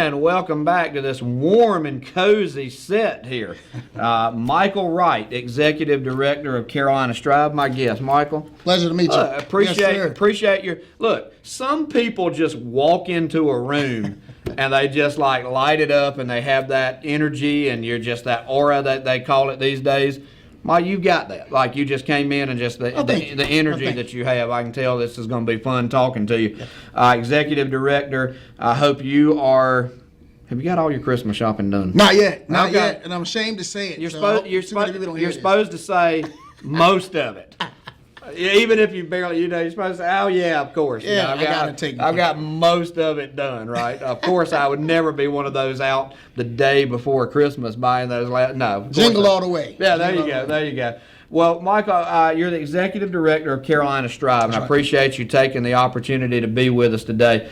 And welcome back to this warm and cozy set here. Michael Wright, Executive Director of Carolina Strive, my guest. Michael. Pleasure to meet you. Appreciate your look. Some people just walk into a room and they just like light it up and they have that energy and you're just that aura that they call it these days. Mike, you've got that. Like you just came in and just the energy that you have. I can tell this is going to be fun talking to you. Executive Director, I hope you are. Have you got all your Christmas shopping done? Not yet. Not yet. And I'm ashamed to say it. You're supposed to say most of it. Even if you barely, you're supposed to say, oh, yeah, of course. Yeah, I've got most of it done, right? Of course, I would never be one of those out the day before Christmas buying those. No. Jingle all the way. Yeah, there you go. Well, Michael, you're the Executive Director of Carolina Strive, and I appreciate you taking the opportunity to be with us today.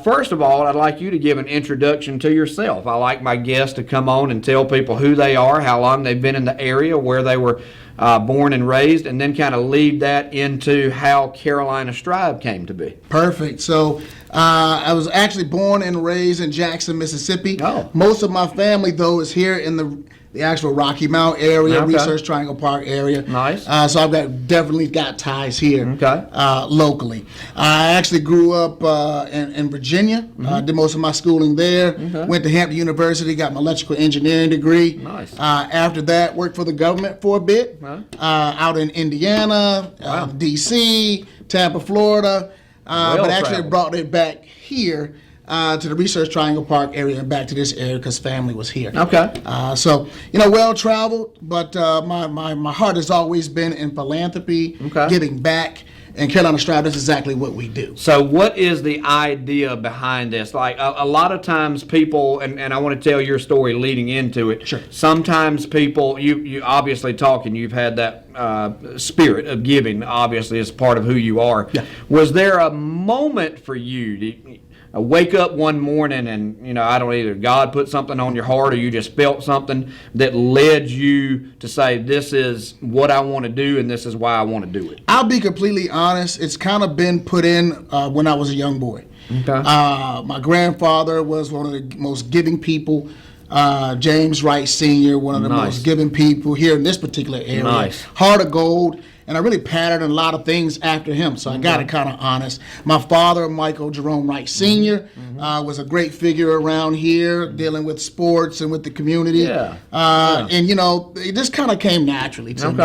First of all, I'd like you to give an introduction to yourself. I like my guests to come on and tell people who they are, how long they've been in the area, where they were born and raised, and then kind of lead that into how Carolina Strive came to be. Perfect. So I was actually born and raised in Jackson, Mississippi. Oh. Most of my family, though, is here in the actual Rocky Mount area, Okay. Research Triangle Park area. Nice. So I've definitely got ties here Okay. locally. I actually grew up in Virginia. Did most of my schooling there. Okay. Went to Hampton University, got my electrical engineering degree. Nice. After that, worked for the government for a bit. Huh? Out in Indiana, Wow. D.C., Tampa, Florida. But actually traveled. brought it back here to the Research Triangle Park area and back to this area because family was here. Okay. So, well traveled, but my heart has always been in philanthropy, Okay. giving back, and Carolina Strive, that's exactly what we do. So what is the idea behind this? Like a lot of times people, and I want to tell your story leading into it. Sure. Sometimes people, you obviously talking, you've had that spirit of giving, obviously, as part of who you are. Yeah. Was there a moment for you to wake up one morning and, I don't know, either God put something on your heart or you just felt something that led you to say, this is what I want to do and this is why I want to do it? I'll be completely honest. It's kind of been put in when I was a young boy. Okay. My grandfather was one of the most giving people. James Wright Sr., one of the Nice. most giving people here in this particular area. Nice. Heart of gold. And I really patterned a lot of things after him, so I got to kind of honest. My father, Michael Jerome Wright Sr., was a great figure around here, dealing with sports and with the community. Yeah. And, it just kind of came naturally to me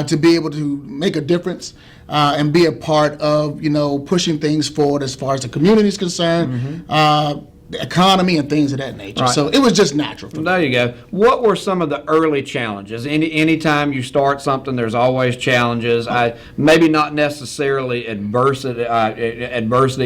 to be able to make a difference and be a part of, pushing things forward as far as the community is concerned. The economy and things of that nature. Right. So it was just natural for me. There you go. What were some of the early challenges? Anytime you start something, there's always challenges. Maybe not necessarily adversity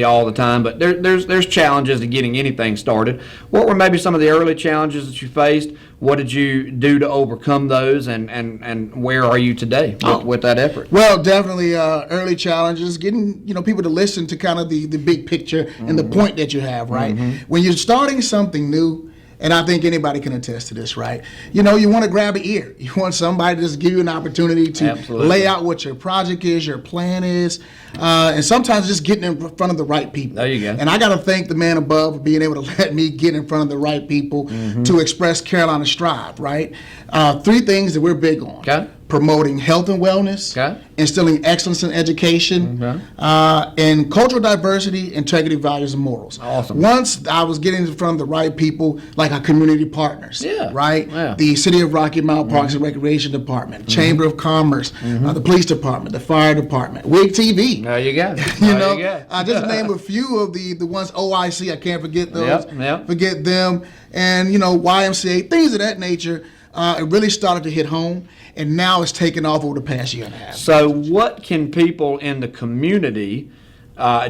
all the time, but there's challenges to getting anything started. What were maybe some of the early challenges that you faced? What did you do to overcome those, and where are you today with that effort? Well, definitely early challenges, getting people to listen to kind of the big picture and the point that you have, right? When you're starting something new, and I think anybody can attest to this, right? You want to grab an ear. You want somebody to just give you an opportunity to Absolutely. lay out what your project is, your plan is, and sometimes just getting in front of the right people. There you go. And I got to thank the man above for being able to let me get in front of the right people to express Carolina Strive, right? 3 things that we're big on. Okay. Promoting health and wellness, Okay. instilling excellence in education, and cultural diversity, integrity, values, and morals. Awesome. Once I was getting in front of the right people, like our community partners, Yeah. right? Yeah. The City of Rocky Mount Parks and Recreation Department, Chamber of Commerce, the Police Department, the Fire Department, WIG TV. There you go. Just to name a few of the ones, OIC, I can't forget those. Yep. Forget them. And, YMCA, things of that nature. It really started to hit home, and now it's taken off over the past year and a half. So what can people in the community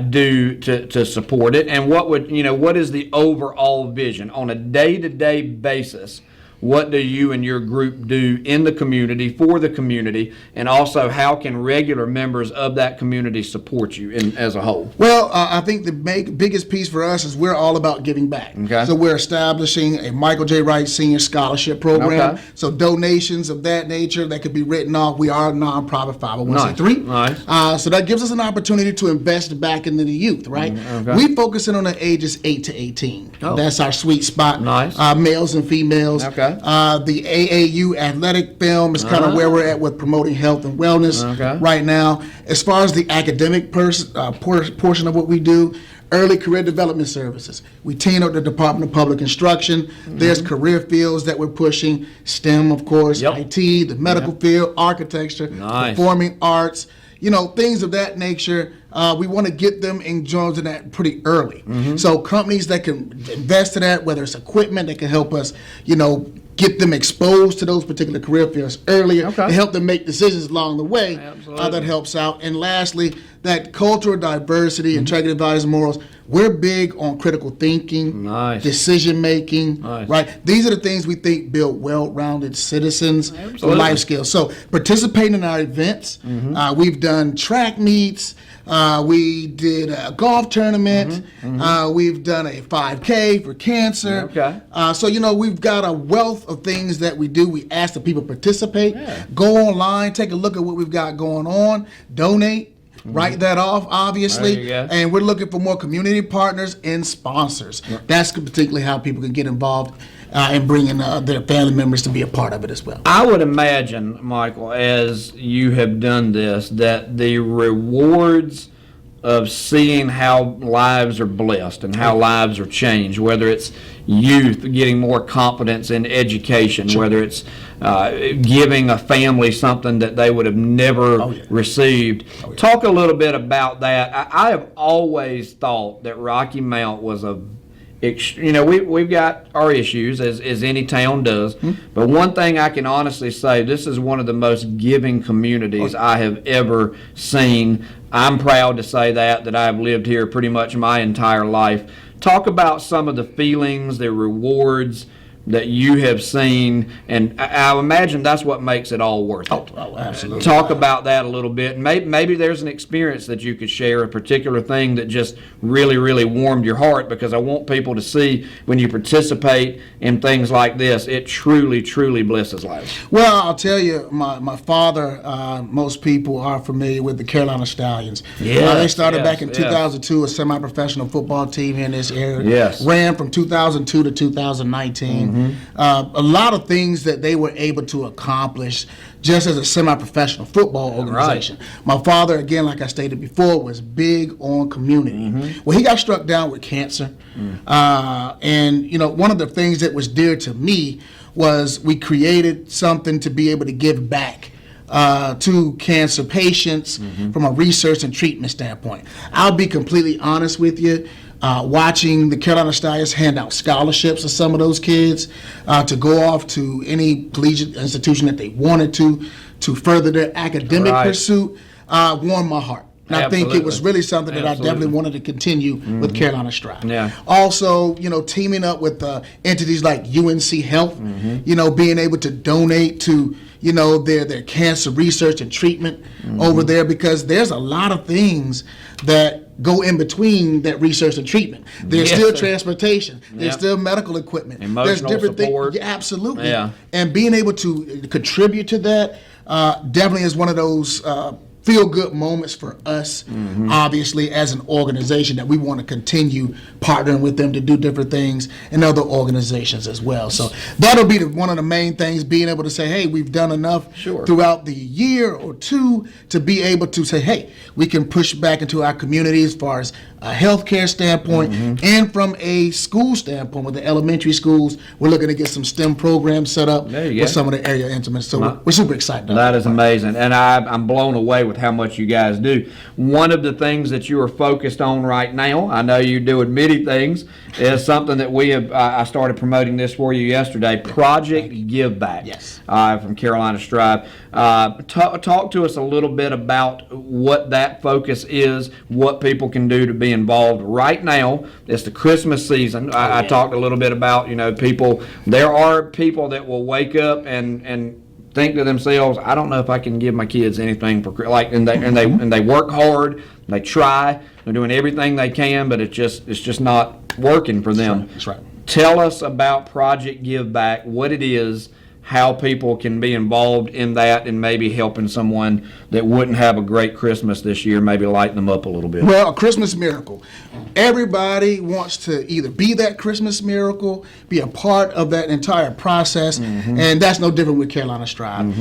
do to support it, and what is the overall vision on a day-to-day basis? what do you and your group do in the community, for the community, and also how can regular members of that community support you as a whole? Well, I think the biggest piece for us is we're all about giving back. Okay. So we're establishing a Michael J. Wright Senior Scholarship Program. Okay. So donations of that nature that could be written off. We are a nonprofit 501c3. Nice. So that gives us an opportunity to invest back into the youth, right? Okay. We focus in on the ages 8 to 18. Oh. That's our sweet spot. Nice. Males and females. Okay. The AAU athletic film is kind of where we're at with promoting health and wellness right now. As far as the academic portion of what we do, early career development services. We team up the Department of Public Instruction. There's career fields that we're pushing, STEM, of course, IT, the medical field, architecture, performing arts, things of that nature. We want to get them engaged in that pretty early. So companies that can invest in that, whether it's equipment that can help us, get them exposed to those particular career fields earlier and help them make decisions along the way, that helps out. And lastly, that cultural diversity, integrity, values, and morals. We're big on critical thinking, decision making, right? These are the things we think build well-rounded citizens with life skills. So participating in our events, we've done track meets, we did a golf tournament, we've done a 5K for cancer. So, we've got a wealth of things that we do. We ask the people participate, go online, take a look at what we've got going on, donate. Write that off, obviously, and we're looking for more community partners and sponsors. That's particularly how people can get involved and bringing their family members to be a part of it as well. I would imagine, Michael, as you have done this, that the rewards of seeing how lives are blessed and how lives are changed, whether it's youth getting more confidence in education, whether it's giving a family something that they would have never received. Talk a little bit about that. I have always thought that Rocky Mount was we've got our issues as any town does, but one thing I can honestly say, this is one of the most giving communities I have ever seen. I'm proud to say that I've lived here pretty much my entire life. Talk about some of the feelings, the rewards that you have seen, and I imagine that's what makes it all worth it. Oh, absolutely. Talk about that a little bit. Maybe there's an experience that you could share, a particular thing that just really, really warmed your heart, because I want people to see when you participate in things like this, it truly, truly blesses lives. Well, I'll tell you, my father, most people are familiar with the Carolina Stallions. They started back in 2002, a semi-professional football team here in this area. Ran from 2002 to 2019. A lot of things that they were able to accomplish just as a semi-professional football organization. My father, again, like I stated before, was big on community. Well, he got struck down with cancer. And, one of the things that was dear to me was we created something to be able to give back to cancer patients from a research and treatment standpoint. I'll be completely honest with you. Watching the Carolina Stallions hand out scholarships to some of those kids to go off to any collegiate institution that they wanted to further their academic pursuit warmed my heart. And I think it was really something that I definitely wanted to continue with Carolina Strive. Also, teaming up with entities like UNC Health, being able to donate to their cancer research and treatment over there, because there's a lot of things that go in between that research and treatment. There's still transportation. There's still medical equipment. Emotional there's different support. things. Absolutely. And being able to contribute to that definitely is one of those feel-good moments for us, obviously, as an organization, that we want to continue partnering with them to do different things, and other organizations as well. So that'll be one of the main things, being able to say, hey, we've done enough throughout the year or two to be able to say, hey, we can push back into our community as far as a healthcare standpoint, and from a school standpoint with the elementary schools. We're looking to get some STEM programs set up with some of the area instruments. So we're super excited. That is amazing. And I'm blown away with with how much you guys do. One of the things that you are focused on right now, I know you're doing many things, is something that we have, I started promoting this for you yesterday, Project Give Back. Yes. From Carolina Strive. Talk to us a little bit about what that focus is, what people can do to be involved right now. It's the Christmas season. I talked a little bit about, people, there are people that will wake up and think to themselves, I don't know if I can give my kids anything for and they work hard, they try, they're doing everything they can, but it's just not working for them. That's right. Tell us about Project Give Back, what it is, how people can be involved in that, and maybe helping someone that wouldn't have a great Christmas this year, maybe lighten them up a little bit. Well, a Christmas miracle. Everybody wants to either be that Christmas miracle, be a part of that entire process, and that's no different with Carolina Strive.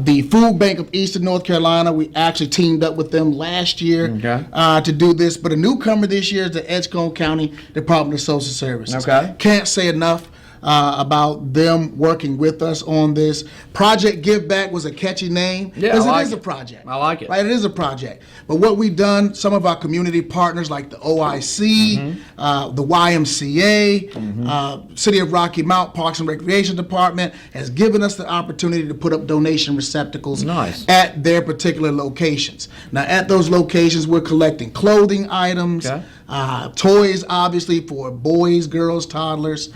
The Food Bank of Eastern North Carolina, we actually teamed up with them last year to do this, but a newcomer this year is the Edgecombe County Department of Social Services. Okay. Can't say enough about them working with us on this. Project Give Back was a catchy name because it is a project. I like it. Right, it is a project. But what we've done, some of our community partners like the OIC, the YMCA, City of Rocky Mount Parks and Recreation Department has given us the opportunity to put up donation receptacles at their particular locations. Now, at those locations, we're collecting clothing items, toys, obviously, for boys, girls, toddlers.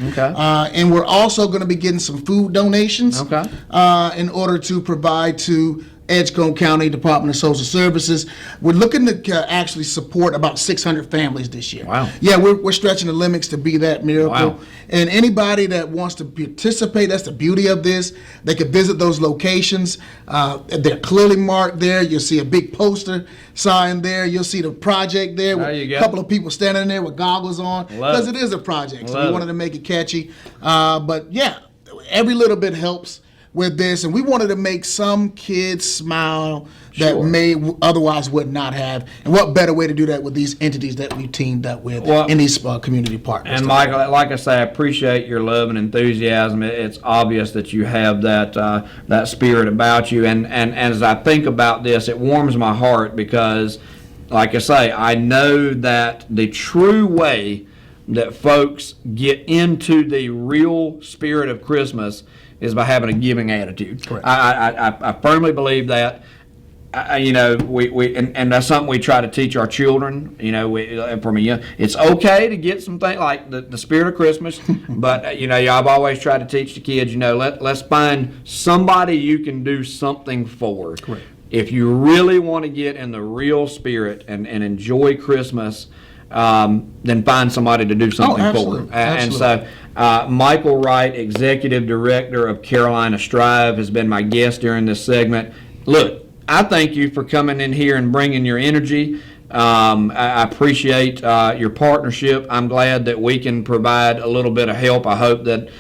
And we're also going to be getting some food donations in order to provide to Edgecombe County Department of Social Services. We're looking to actually support about 600 families this year. Wow. Yeah, we're stretching the limits to be that miracle. Wow. And anybody that wants to participate, that's the beauty of this, they could visit those locations. They're clearly marked there. You'll see a big poster sign there. You'll see the project there with a couple of people standing there with goggles on, because it is a project. So we wanted to make it catchy. But yeah, every little bit helps with this, and we wanted to make some kids smile that may otherwise would not have. And what better way to do that with these entities that we've teamed up with in these community partners. And Michael, like I say, I appreciate your love and enthusiasm. It's obvious that you have that spirit about you. And as I think about this, it warms my heart because, like I say, I know that the true way that folks get into the real spirit of Christmas is by having a giving attitude. Correct. I firmly believe that. And that's something we try to teach our children. From a young, it's okay to get some things like the spirit of Christmas, but I've always tried to teach the kids. Let's find somebody you can do something for. Correct. If you really want to get in the real spirit and enjoy Christmas, then find somebody to do something for. And so Michael Wright, Executive Director of Carolina Strive, has been my guest during this segment. Look, I thank you for coming in here and bringing your energy. I appreciate your partnership. I'm glad that we can provide a little bit of help. I hope that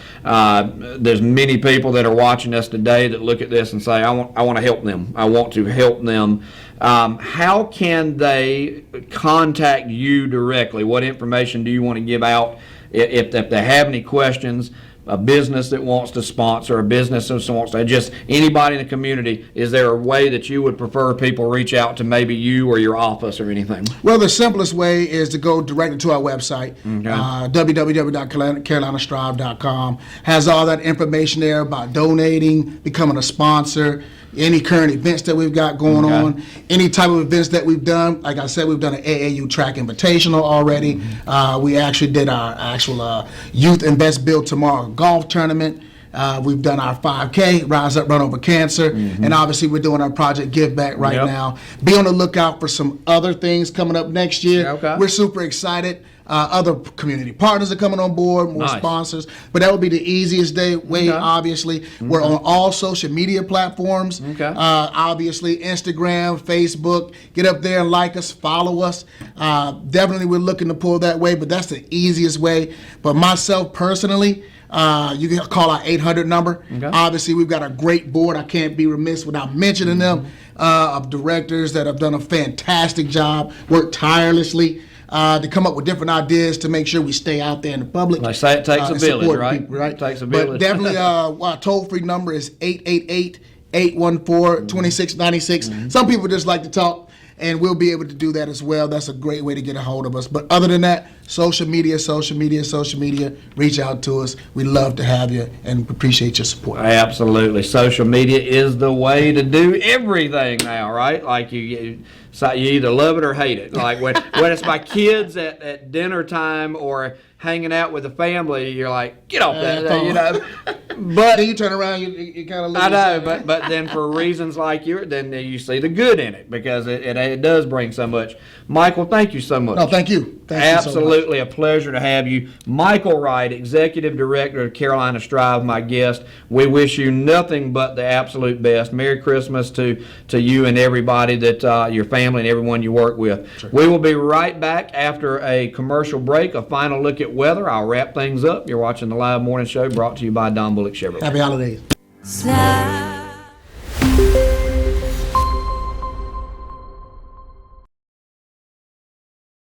there's many people that are watching us today that look at this and say, I want to help them. I want to help them. How can they contact you directly? What information do you want to give out if they have any questions? A business that wants to sponsor, a business that wants to, just anybody in the community, is there a way that you would prefer people reach out to maybe you or your office or anything? Well, the simplest way is to go directly to our website, www.carolinastrive.com. Has all that information there about donating, becoming a sponsor, any current events that we've got going on, any type of events that we've done. Like I said, we've done an AAU track invitational already. We actually did our actual Youth Invest Build Tomorrow golf tournament. We've done our 5K, Rise Up, Run Over Cancer, and obviously we're doing our Project Give Back right now. Be on the lookout for some other things coming up next year. We're super excited. Other community partners are coming on board, more sponsors, but that would be the easiest way, obviously. We're on all social media platforms, obviously Instagram, Facebook. Get up there and like us, follow us. Definitely we're looking to pull that way, but that's the easiest way. But myself personally, you can call our 800 number. Obviously, we've got a great board. I can't be remiss without mentioning them, of directors that have done a fantastic job, worked tirelessly to come up with different ideas to make sure we stay out there in the public. Like say it takes a village, right? People, right? It takes a village. But definitely, our toll-free number is 814-2696. Some people just like to talk, and we'll be able to do that as well. That's a great way to get a hold of us. But other than that, social media, reach out to us. We love to have you and appreciate your support. Absolutely. Social media is the way to do everything now, right? Like so you either love it or hate it. Like when it's my kids at dinner time or hanging out with the family, you're like, get off that, you know. But then you turn around, you kind of look. I know, but then for reasons like then you see the good in it because it does bring so much. Michael, thank you so much. No, thank you. Absolutely a pleasure to have you. Michael Wright, Executive Director of Carolina Strive, my guest. We wish you nothing but the absolute best. Merry Christmas to you and everybody that your family and everyone you work with. Sure. We will be right back after a commercial break, a final look at weather. I'll wrap things up. You're watching the Live Morning Show brought to you by Don Bullock Chevrolet. Happy holidays.